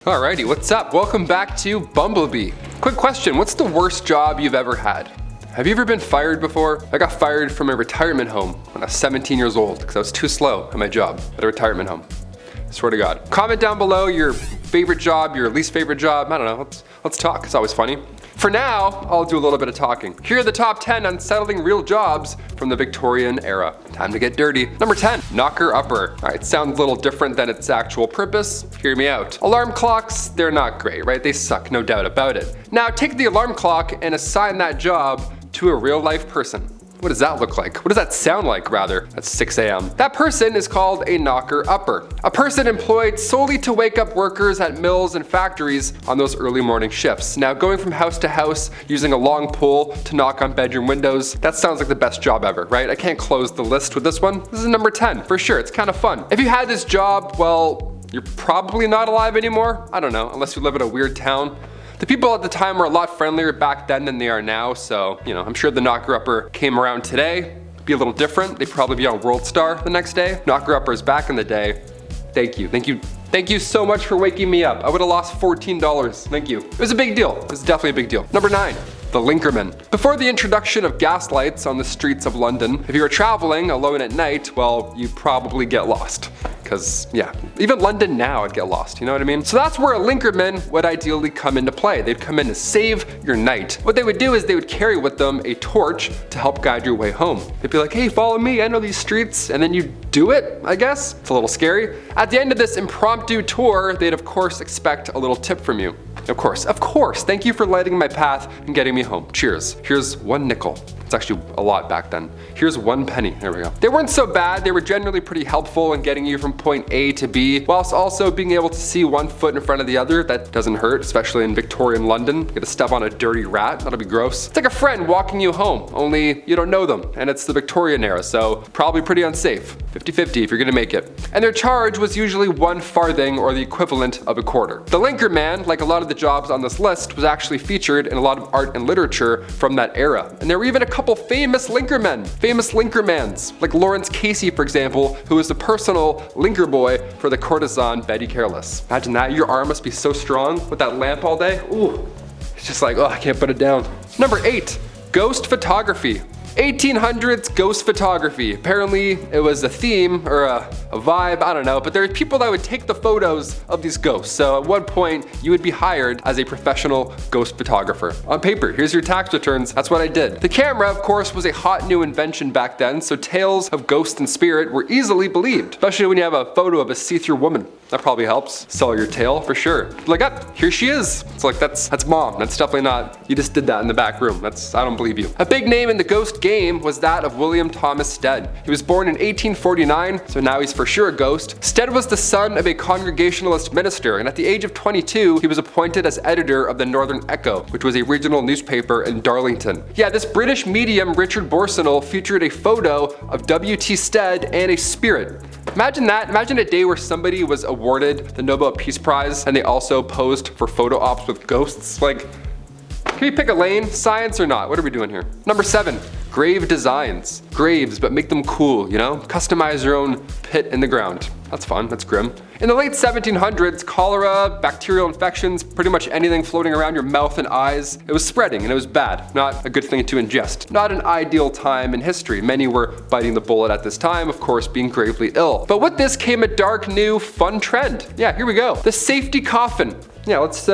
Alrighty, what's up? Welcome back to Bumblebee. Quick question, what's the worst job you've ever had? Have you ever been fired before? I got fired from a retirement home when I was 17 years old because I was too slow at my job at a retirement home. I swear to God. Comment down below your favorite job, your least favorite job. I don't know, let's talk, it's always funny. For now, I'll do a little bit of talking. Here are the top 10 unsettling real jobs from the Victorian era. Time to get dirty. Number 10, knocker-upper. All right, sounds a little different than its actual purpose. Hear me out. Alarm clocks, they're not great, right? They suck, no doubt about it. Now take the alarm clock and assign that job to a real life person. What does that look like? What does that sound like, rather? At 6 a.m. That person is called a knocker-upper. A person employed solely to wake up workers at mills and factories on those early morning shifts. Now, going from house to house using a long pole to knock on bedroom windows, that sounds like the best job ever, right? I can't close the list with this one. This is number 10, for sure. It's kind of fun. If you had this job, well, you're probably not alive anymore. I don't know, unless you live in a weird town. The people at the time were a lot friendlier back then than they are now, so, I'm sure the knocker-upper came around today. Be a little different. They'd probably be on World Star the next day. Knocker-uppers back in the day, thank you so much for waking me up. I would have lost $14, thank you. It was a big deal, it was definitely a big deal. Number 9. The linkerman. Before the introduction of gas lights on the streets of London, if you were traveling alone at night, well, you'd probably get lost. Because, yeah, even London now I'd get lost, you know what I mean? So that's where a linkerman would ideally come into play. They'd come in to save your night. What they would do is they would carry with them a torch to help guide your way home. They'd be like, hey, follow me, I know these streets, and then you do it, I guess. It's a little scary. At the end of this impromptu tour, they'd of course expect a little tip from you. Of course, thank you for lighting my path and getting me home. Cheers. Here's 1 nickel. It's actually a lot back then. Here's 1 penny. There we go. They weren't so bad. They were generally pretty helpful in getting you from point A to B, whilst also being able to see 1 foot in front of the other. That doesn't hurt, especially in Victorian London. You get to step on a dirty rat. That'll be gross. It's like a friend walking you home, only you don't know them. And it's the Victorian era, so probably pretty unsafe. 50-50 if you're gonna make it. And their charge was usually 1 farthing or the equivalent of a quarter. The linkerman, like a lot of the jobs on this list, was actually featured in a lot of art and literature from that era. And there were even a couple famous linkermans, like Lawrence Casey, for example, who was the personal linker boy for the courtesan Betty Careless. Imagine that, your arm must be so strong with that lamp all day. Ooh, it's just like, oh, I can't put it down. Number 8, ghost photography. 1800s ghost photography. Apparently it was a theme or a vibe, I don't know, but there are people that would take the photos of these ghosts. So at one point you would be hired as a professional ghost photographer. On paper, here's your tax returns, that's what I did. The camera, of course, was a hot new invention back then, so tales of ghost and spirit were easily believed, especially when you have a photo of a see-through woman. That probably helps sell your tale for sure. Like, here she is. It's like, that's mom. That's definitely not, you just did that in the back room. I don't believe you. A big name in the ghost game was that of William Thomas Stead. He was born in 1849, so now he's for sure a ghost. Stead was the son of a Congregationalist minister, and at the age of 22, he was appointed as editor of the Northern Echo, which was a regional newspaper in Darlington. Yeah, this British medium, Richard Borsonal, featured a photo of W.T. Stead and a spirit. Imagine that. Imagine a day where somebody was awarded the Nobel Peace Prize and they also posed for photo ops with ghosts. Like, can we pick a lane? Science or not? What are we doing here? Number 7, grave designs. Graves, but make them cool, Customize your own pit in the ground. That's fun, that's grim. In the late 1700s, cholera, bacterial infections, pretty much anything floating around your mouth and eyes, it was spreading and it was bad. Not a good thing to ingest. Not an ideal time in history. Many were biting the bullet at this time, of course, being gravely ill. But with this came a dark, new, fun trend. Yeah, here we go. The safety coffin. Yeah, let's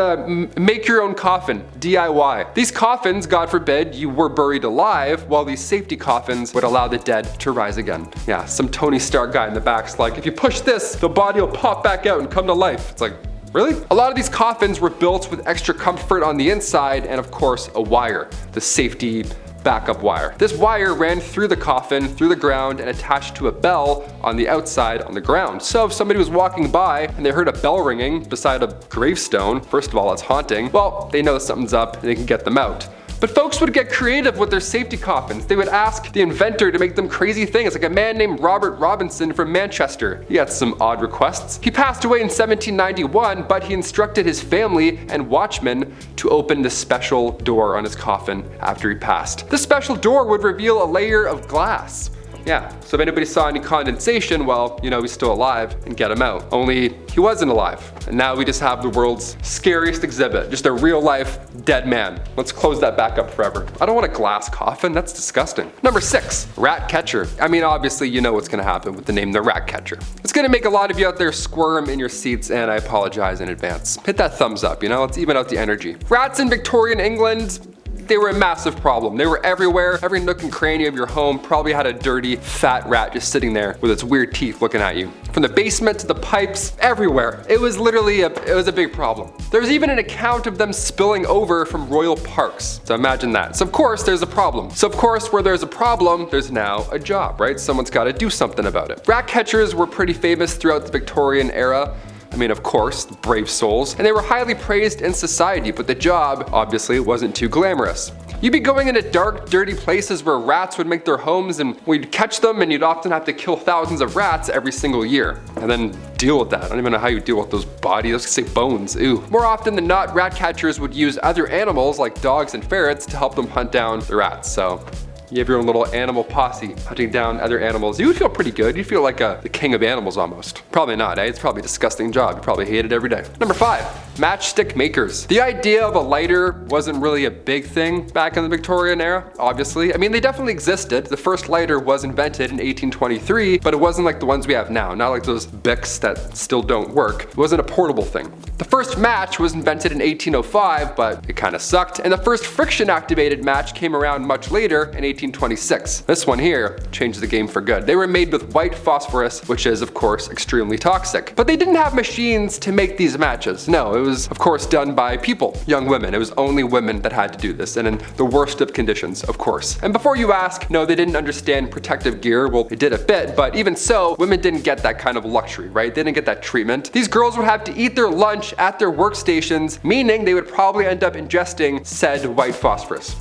make your own coffin, DIY. These coffins, God forbid, you were buried alive, while these safety coffins would allow the dead to rise again. Yeah, some Tony Stark guy in the back's like, if you push this, the body will pop back out and come to life. It's like, really? A lot of these coffins were built with extra comfort on the inside and of course a wire, the safety backup wire. This wire ran through the coffin, through the ground, and attached to a bell on the outside on the ground. So if somebody was walking by and they heard a bell ringing beside a gravestone, first of all, it's haunting, well, they know something's up and they can get them out. But folks would get creative with their safety coffins. They would ask the inventor to make them crazy things, like a man named Robert Robinson from Manchester. He had some odd requests. He passed away in 1791, but he instructed his family and watchmen to open this special door on his coffin after he passed. This special door would reveal a layer of glass. Yeah, so if anybody saw any condensation, well, you know he's still alive and get him out. Only he wasn't alive. And now we just have the world's scariest exhibit, just a real life dead man. Let's close that back up forever. I don't want a glass coffin, that's disgusting. Number 6, rat catcher. I mean, obviously you know what's gonna happen with the name the rat catcher. It's gonna make a lot of you out there squirm in your seats, and I apologize in advance. Hit that thumbs up, you know, let's even out the energy. Rats in Victorian England, they were a massive problem. They were everywhere. Every nook and cranny of your home probably had a dirty, fat rat just sitting there with its weird teeth looking at you. From the basement to the pipes, everywhere. It was literally a big problem. There was even an account of them spilling over from royal parks. So imagine that. So of course there's a problem. So of course where there's a problem, there's now a job, right? Someone's got to do something about it. Rat catchers were pretty famous throughout the Victorian era. I mean, of course, brave souls, and they were highly praised in society, but the job obviously wasn't too glamorous. You'd be going into dark, dirty places where rats would make their homes, and we'd catch them, and you'd often have to kill thousands of rats every single year. And then deal with that. I don't even know how you deal with those bodies. Let's say bones, ew. More often than not, rat catchers would use other animals like dogs and ferrets to help them hunt down the rats. So you have your own little animal posse hunting down other animals. You would feel pretty good. You'd feel like the king of animals almost. Probably not, eh? It's probably a disgusting job. You probably hate it every day. Number 5, matchstick makers. The idea of a lighter wasn't really a big thing back in the Victorian era, obviously. I mean, they definitely existed. The first lighter was invented in 1823, but it wasn't like the ones we have now. Not like those Bics that still don't work. It wasn't a portable thing. The first match was invented in 1805, but it kind of sucked. And the first friction-activated match came around much later in 1826. This one here changed the game for good. They were made with white phosphorus, which is of course extremely toxic. But they didn't have machines to make these matches. No, it was of course done by people, young women. It was only women that had to do this, and in the worst of conditions, of course. And before you ask, no, they didn't understand protective gear. Well, they did a bit, but even so, women didn't get that kind of luxury, right? They didn't get that treatment. These girls would have to eat their lunch at their workstations, meaning they would probably end up ingesting said white phosphorus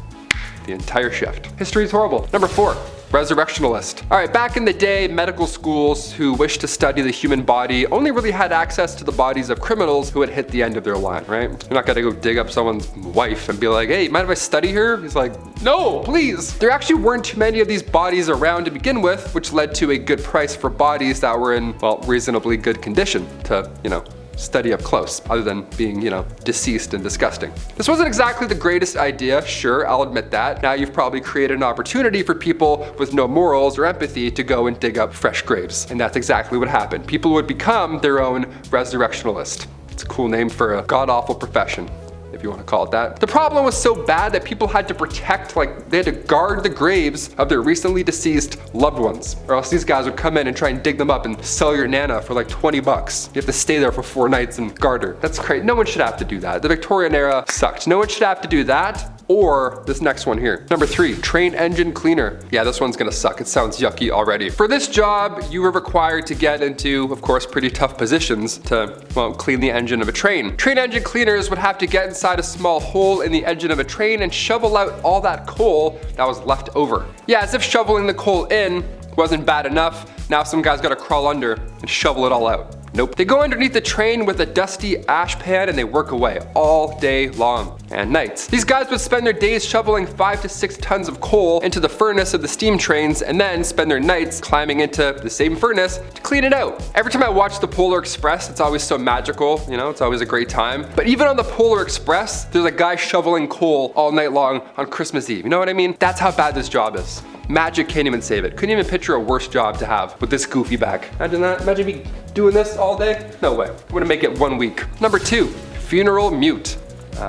the entire shift. History is horrible. Number 4, resurrectionalist. All right, back in the day, medical schools who wished to study the human body only really had access to the bodies of criminals who had hit the end of their line, right? You're not gonna go dig up someone's wife and be like, hey, mind if I study her? He's like, no, please. There actually weren't too many of these bodies around to begin with, which led to a good price for bodies that were in, well, reasonably good condition to, you know, study up close, other than being, you know, deceased and disgusting. This wasn't exactly the greatest idea, sure, I'll admit that. Now you've probably created an opportunity for people with no morals or empathy to go and dig up fresh graves. And that's exactly what happened. People would become their own resurrectionalist. It's a cool name for a god-awful profession, if you want to call it that. The problem was so bad that people had to protect, like they had to guard the graves of their recently deceased loved ones, or else these guys would come in and try and dig them up and sell your nana for like 20 bucks. You have to stay there for 4 nights and guard her. That's crazy. No one should have to do that. The Victorian era sucked. No one should have to do that. Or this next one here. Number 3, train engine cleaner. Yeah, this one's gonna suck. It sounds yucky already. For this job, you were required to get into, of course, pretty tough positions to, well, clean the engine of a train. Train engine cleaners would have to get inside a small hole in the engine of a train and shovel out all that coal that was left over. Yeah, as if shoveling the coal in wasn't bad enough, now some guy's gotta crawl under and shovel it all out. Nope. They go underneath the train with a dusty ash pan and they work away all day long and nights. These guys would spend their days shoveling 5 to 6 tons of coal into the furnace of the steam trains and then spend their nights climbing into the same furnace to clean it out. Every time I watch the Polar Express, it's always so magical, you know, it's always a great time. But even on the Polar Express, there's a guy shoveling coal all night long on Christmas Eve. You know what I mean? That's how bad this job is. Magic can't even save it. Couldn't even picture a worse job to have with this goofy back. Imagine that. Imagine me doing this all day. No way. I'm gonna make it 1 week. Number 2, funeral mute.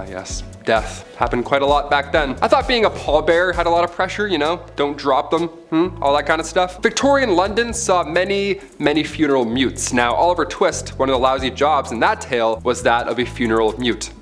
Yes, death. Happened quite a lot back then. I thought being a pallbearer had a lot of pressure, you know? Don't drop them, all that kind of stuff. Victorian London saw many, many funeral mutes. Now, Oliver Twist, one of the lousy jobs in that tale, was that of a funeral mute.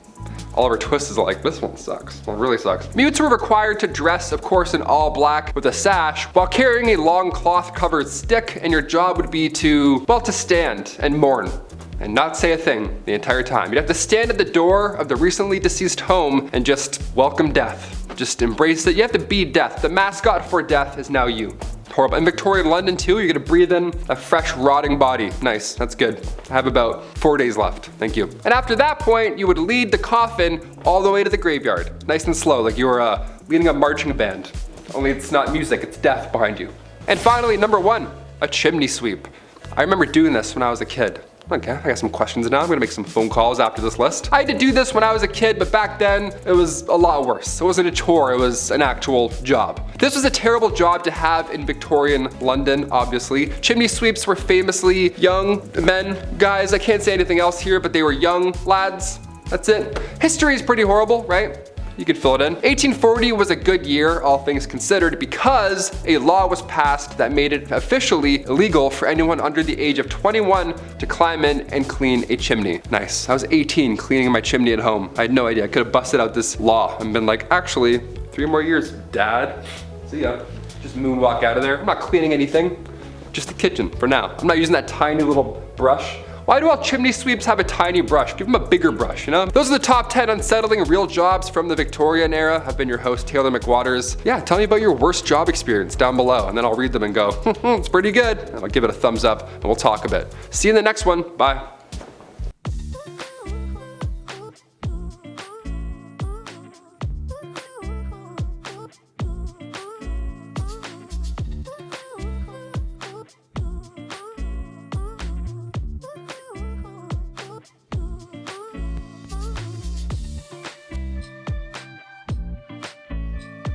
Oliver Twist is like, this one sucks. Well, it really sucks. Mutes were required to dress, of course, in all black with a sash while carrying a long cloth covered stick, and your job would be to, well, to stand and mourn and not say a thing the entire time. You'd have to stand at the door of the recently deceased home and just welcome death. Just embrace it. You have to be death. The mascot for death is now you. Horrible. In Victorian London too, you're gonna breathe in a fresh rotting body. Nice, that's good. I have about 4 days left, thank you. And after that point, you would lead the coffin all the way to the graveyard. Nice and slow, like you were leading a marching band. Only it's not music, it's death behind you. And finally, number 1, a chimney sweep. I remember doing this when I was a kid. Okay, I got some questions now. I'm gonna make some phone calls after this list. I had to do this when I was a kid, but back then it was a lot worse. It wasn't a chore, it was an actual job. This was a terrible job to have in Victorian London, obviously. Chimney sweeps were famously young men, guys. I can't say anything else here, but they were young lads. That's it. History is pretty horrible, right? You could fill it in. 1840 was a good year, all things considered, because a law was passed that made it officially illegal for anyone under the age of 21 to climb in and clean a chimney. Nice. I was 18 cleaning my chimney at home. I had no idea. I could have busted out this law and been like, actually, 3 more years, Dad. See ya. Just moonwalk out of there. I'm not cleaning anything. Just the kitchen for now. I'm not using that tiny little brush. Why do all chimney sweeps have a tiny brush? Give them a bigger brush, you know? Those are the top 10 unsettling real jobs from the Victorian era. I've been your host, Taylor McWaters. Yeah, tell me about your worst job experience down below, and then I'll read them and go, it's pretty good. And I'll give it a thumbs up, and we'll talk a bit. See you in the next one. Bye.